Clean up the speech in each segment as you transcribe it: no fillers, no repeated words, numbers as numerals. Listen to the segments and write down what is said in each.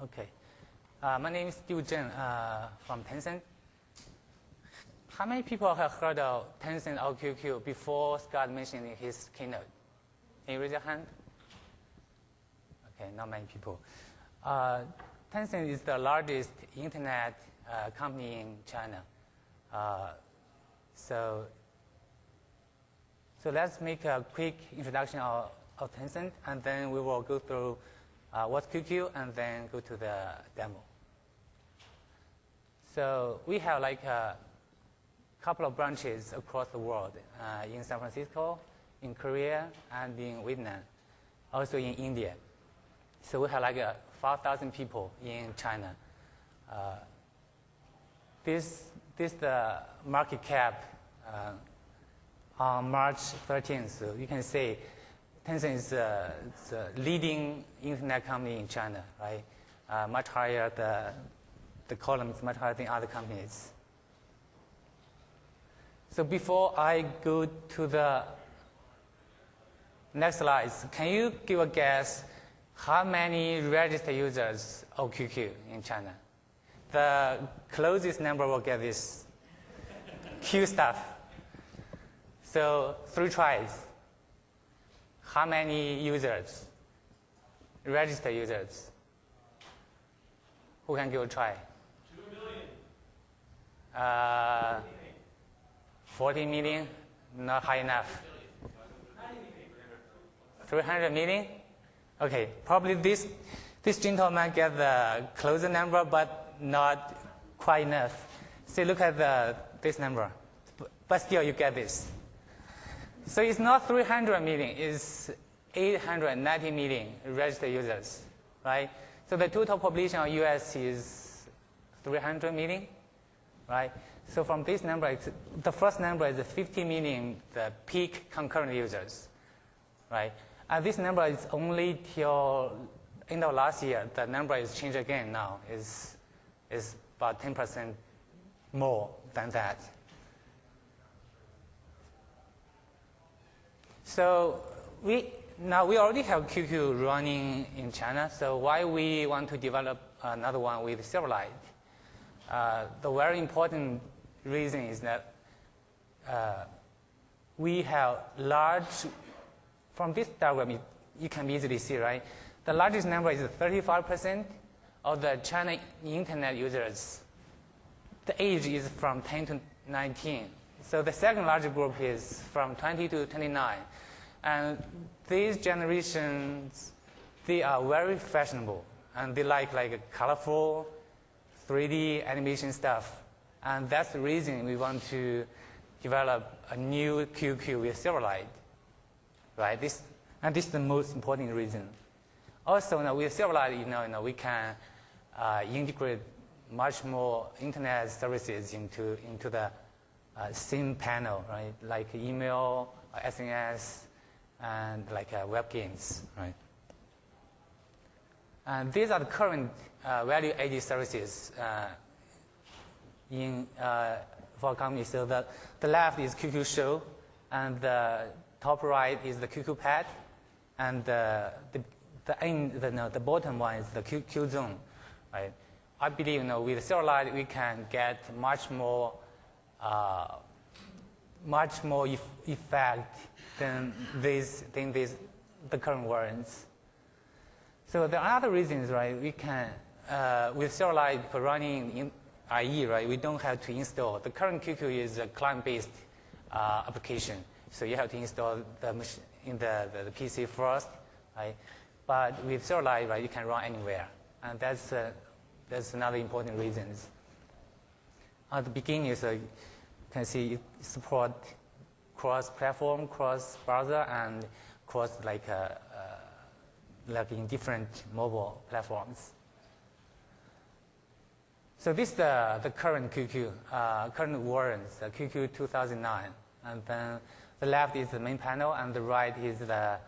Okay. My name is Steve Zheng from Tencent. How many people have heard of Tencent or QQ before Scott mentioned in his keynote? Can you raise your hand? Okay, not many people. Tencent is the largest internet company in China. So let's make a quick introduction of Tencent, and then we will go through what's QQ, and then go to the demo. So we have like a couple of branches across the world, in San Francisco, in Korea, and in Vietnam, also in India. So we have like 5,000 people in China. This the market cap on March 13th. So you can see Tencent is the leading internet company in China, right? Much higher, the column is much higher than other companies. So before I go to the next slides, can you give a guess how many registered users of QQ in China? The closest number will get this Q stuff. So 3 tries. How many users? Registered users. Who can give a try? 2 million. 40 million? Not high enough. 300 million? Okay, probably this gentleman get the closer number, but not quite enough. So look at this number, but still you get this. So it's not 300 million, it's 890 million registered users, right? So the total population of US is 300 million, right? So from this number, the first number is 50 million, the peak concurrent users, right? And this number is only till end of last year. The number is changed again now. Is about 10% more than that. So we already have QQ running in China. So why we want to develop another one with Silverlight? The very important reason is that we have large. From this diagram, you can easily see, right? The largest number is 35% of the China internet users. The age is from 10 to 19. So the second largest group is from 20 to 29. And these generations, they are very fashionable. And they like colorful 3D animation stuff. And that's the reason we want to develop a new QQ with Silverlight. Right? This is the most important reason. Also, with Silverlight, we can integrate much more internet services into the same panel, right? Like email, SNS, and like web games, right? And these are the current value-added services for a company. So the left is QQ Show, and the top right is the QQ Pad, and the bottom one is the QQ Zone, right? I believe with Silverlight we can get much more effect than the current variants. So there are other reasons, right? We can with Silverlight running in IE, right? We don't have to install. The current QQ is a client-based application. So you have to install the PC first, right? But with Silverlight, right, you can run anywhere, and that's another important reason. At the beginning, you can see it support cross-platform, cross-browser, and cross like in different mobile platforms. So this is the current QQ, current versions, the QQ 2009, and then the left is the main panel, and the right is the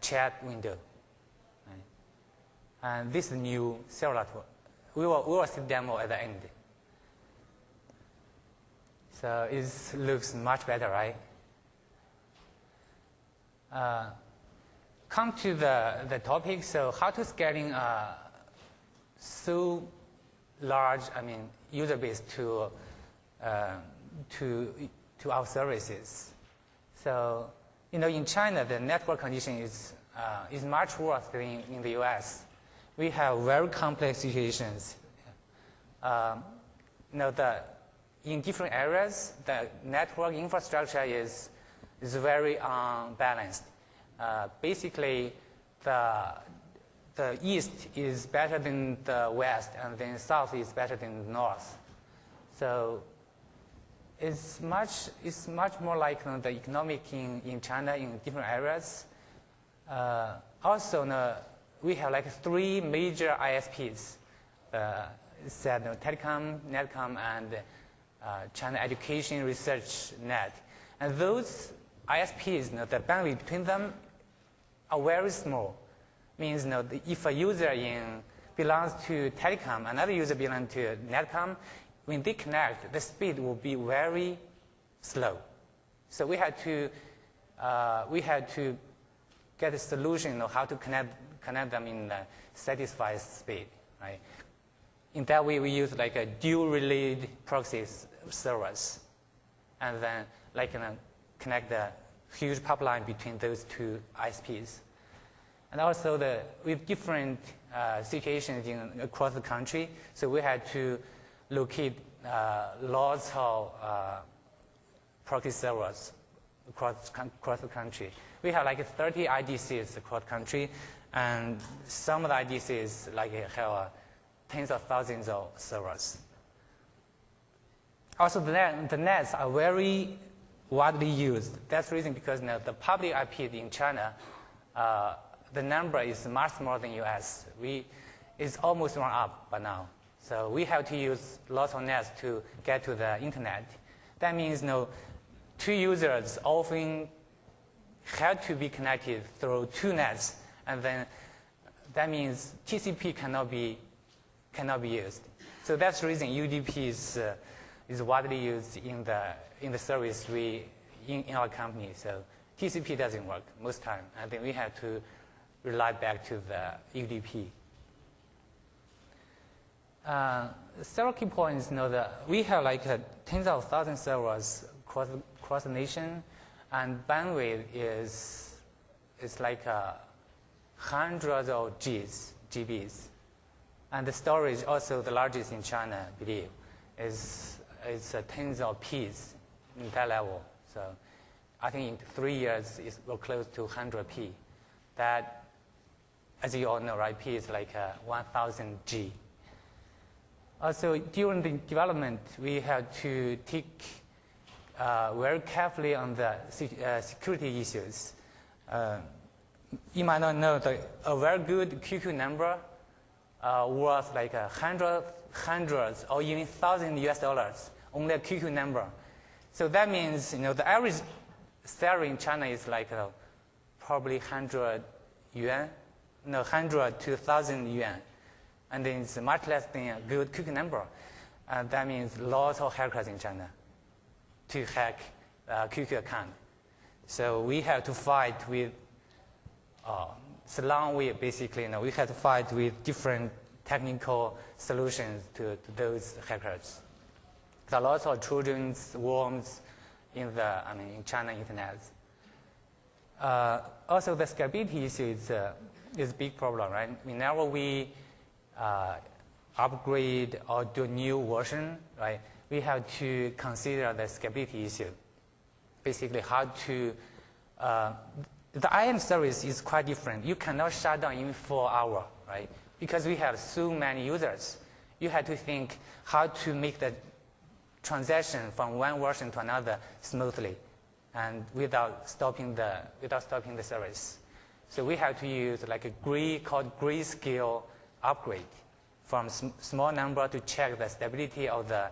chat window. Right? And this is new Silverlight. We will see demo at the end. So it looks much better, right? Come to the topic. So how to scaling so large, user base to our services. So, in China, the network condition is much worse than in the US. We have very complex situations. In different areas, the network infrastructure is very unbalanced. Basically, the east is better than the west, and then south is better than the north. So it's much more like the economic in China in different areas. Also, we have like 3 major ISPs, Telecom, Netcom, and China Education Research Net. And those ISPs, the bandwidth between them are very small. Means if a user belongs to Telecom, another user belongs to Netcom, when they connect, the speed will be very slow. So we had to get a solution how to connect them in a satisfied speed, right? In that way, we use like a dual relayed proxy servers, and then connect the huge pipeline between those 2 ISPs. And also with different situations across the country, so we had to locate lots of proxy servers across the country. We have like 30 IDCs across the country, and some of the IDCs have tens of thousands of servers. Also, the nets are very widely used. That's the reason because the public IP in China, the number is much more than US. It's almost run up by now. So we have to use lots of nets to get to the internet. That means 2 users often have to be connected through 2 nets, and then that means TCP cannot be used. So that's the reason UDP is widely used in the service in our company. So TCP doesn't work most time, and then we have to rely back to the UDP. Several key points that we have tens of thousands of servers across the nation, and bandwidth is hundreds of GBs. And the storage, also the largest in China, I believe, is tens of Ps in that level. So I think in 3 years, we're close to 100 P. That, as you all know, right, P is 1,000 G. Also, during the development, we had to take very carefully on the security issues. You might not know that a very good QQ number worth hundreds or even $1,000 only a QQ number. So that means the average salary in China is probably 100 yuan, 100 to 1,000 yuan, and then it's much less than a good QQ number. And that means lots of hackers in China to hack QQ account. So we have to fight with. It's a long way, basically. We had to fight with different technical solutions to those hackers. There are lots of Trojans, worms in China internet. Also, the scalability issue is a big problem, right? Whenever we upgrade or do a new version, right, we have to consider the scalability issue. Basically, how to the IM service is quite different. You cannot shut down in 4 hours, right? Because we have so many users. You have to think how to make the transaction from one version to another smoothly and without stopping the service. So we have to use a grayscale upgrade from small number to check the stability of the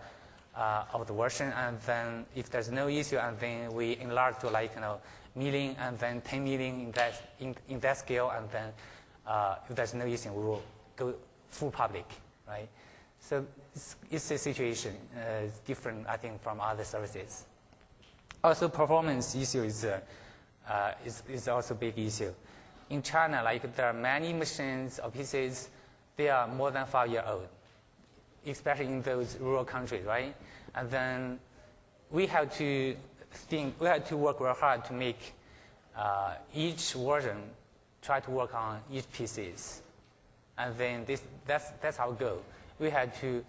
version, and then if there's no issue, and then we enlarge to million and then 10 million in that scale, and then if there's no issue, we will go full public, right? So it's a situation it's different, I think, from other services. Also, performance issue is also a big issue. In China, there are many machines or PCs. they are more than 5 years old, especially in those rural countries, right? And then we have to work very hard to make each version try to work on each pieces. And then that's our goal. We had to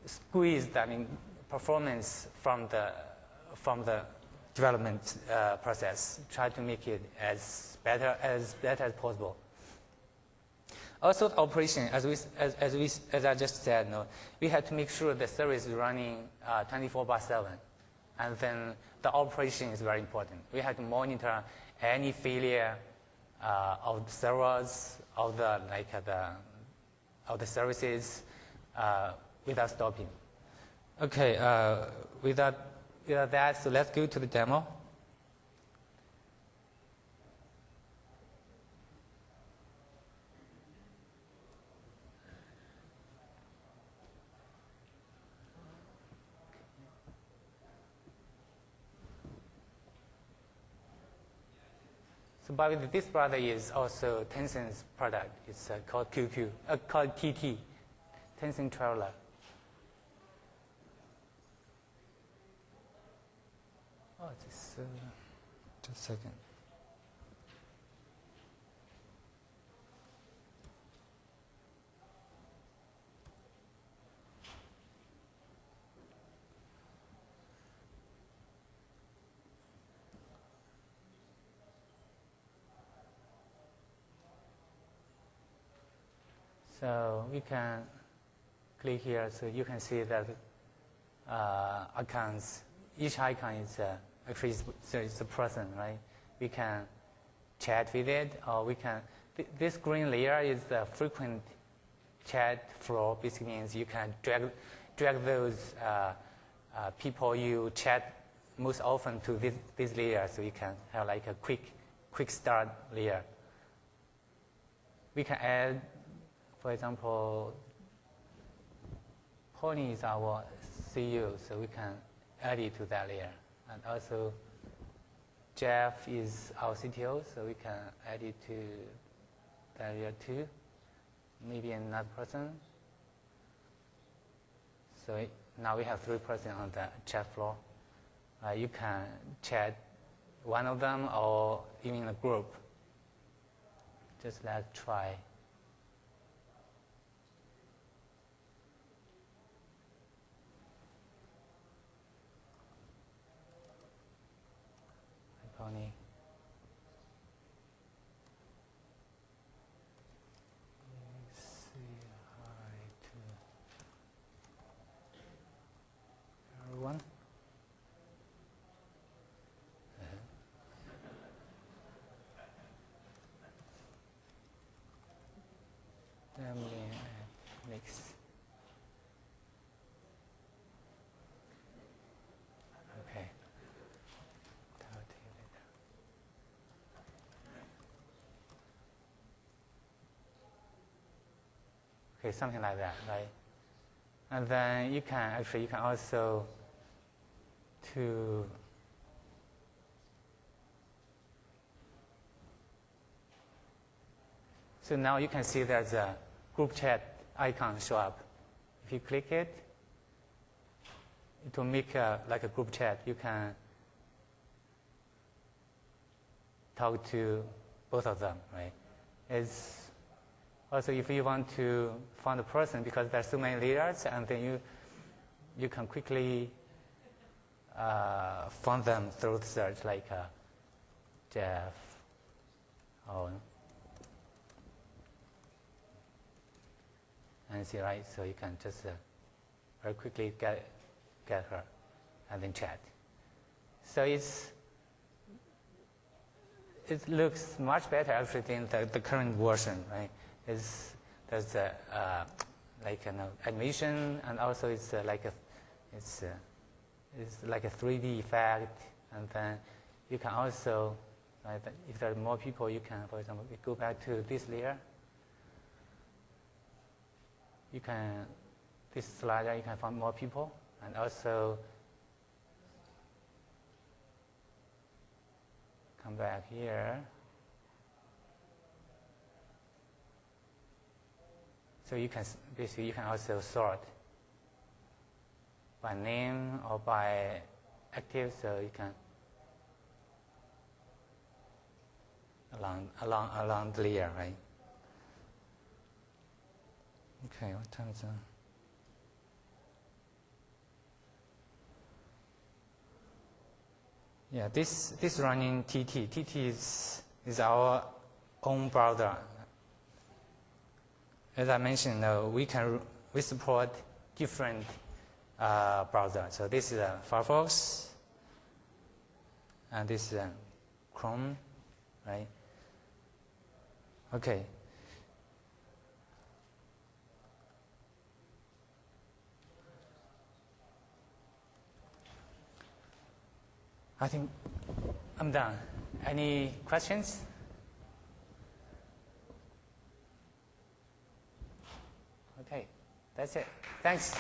squeeze that in performance from the development process, try to make it as better as possible. Also, the operation, as I just said, we had to make sure the service is running 24/7, and then the operation is very important. We had to monitor any failure of the servers, of the services without stopping. Okay, without that, so let's go to the demo. So by the way, this product is also Tencent's product. It's called QQ, called TT, Tencent Traveler. Oh, just a second. So we can click here, so you can see that icons. Each icon is actually it's a person, right? We can chat with it, or we can. This green layer is the frequent chat flow. Basically means you can drag those people you chat most often to this layer, so you can have like a quick start layer. We can add, for example, Pony is our CEO, so we can add it to that layer. And also, Jeff is our CTO, so we can add it to that layer too. Maybe another person. So now we have 3 persons on the chat floor. You can chat one of them or even a group. Just let's try. Pony. Say hi to everyone. Family and mix. Okay. Okay, something like that, right? And then you can also so now you can see there's a group chat icon show up. If you click it, it will make like a group chat. You can talk to both of them, right? Also, if you want to find a person, because there's so many layers, and then you can quickly find them through the search, like Jeff. And see, right? So you can just very quickly get her, and then chat. So it looks much better actually than the current version, right? There's like an animation, and also it's like a 3D effect, and then you can also, right, if there are more people, you can, for example, we go back to this layer. This slider, you can find more people, and also come back here. So you can basically you can also sort by name or by active, so you can along the layer, right? Okay, what time is it? Yeah, this running TT. TT is our own browser. As I mentioned, we support different browsers. So this is Firefox, and this is Chrome, right? Okay. I think I'm done. Any questions? Okay, that's it. Thanks.